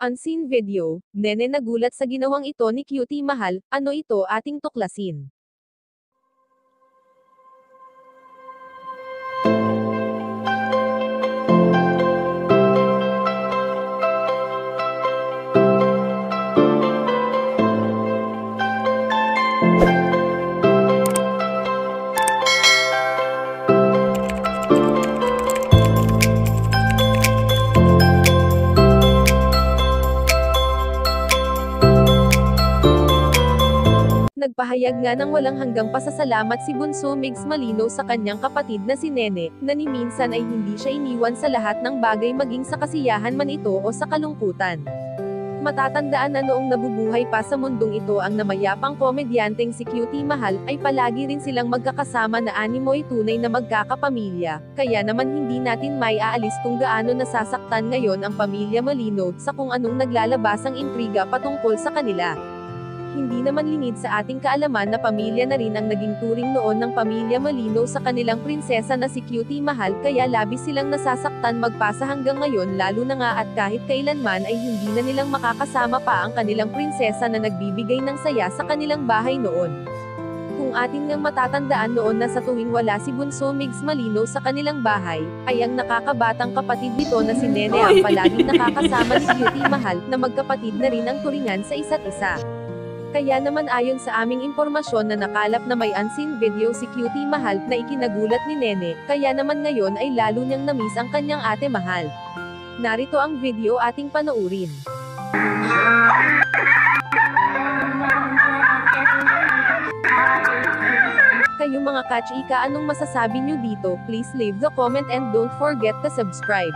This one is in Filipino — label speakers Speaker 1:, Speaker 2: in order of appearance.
Speaker 1: Unseen video, Nene nagulat sa ginawang ito ni Cutie Mahal, ano ito ating tuklasin. Nagpahayag nga ng walang hanggang pasasalamat si Bunso Migs Malino sa kanyang kapatid na si Nene, na ni minsan ay hindi siya iniwan sa lahat ng bagay maging sa kasiyahan man ito o sa kalungkutan. Matatandaan na noong nabubuhay pa sa mundong ito ang namayapang komedyanteng si Cutie Mahal, ay palagi rin silang magkakasama na animoy tunay na magkakapamilya, kaya naman hindi natin may aalis kung gaano nasasaktan ngayon ang pamilya Malino sa kung anong naglalabasang intriga patungkol sa kanila. Hindi naman lingid sa ating kaalaman na pamilya na rin ang naging turing noon ng pamilya Malino sa kanilang prinsesa na si Cutie Mahal, kaya labis silang nasasaktan magpasa hanggang ngayon, lalo na nga at kahit kailanman ay hindi na nilang makakasama pa ang kanilang prinsesa na nagbibigay ng saya sa kanilang bahay noon. Kung atin ngang matatandaan noon na sa tuwing wala si Bunso Migs Malino sa kanilang bahay, ay ang nakakabatang kapatid nito na si Nene ang palaging nakakasama ni Cutie Mahal, na magkapatid na rin ang turingan sa isa't isa. Kaya naman ayon sa aming impormasyon na nakalap na may unseen video si Cutie Mahal na ikinagulat ni Nene, kaya naman ngayon ay lalo niyang namiss ang kanyang ate mahal. Narito ang video ating panoorin. Kayo mga ka-chika, anong masasabi niyo dito? Please leave the comment and don't forget to subscribe.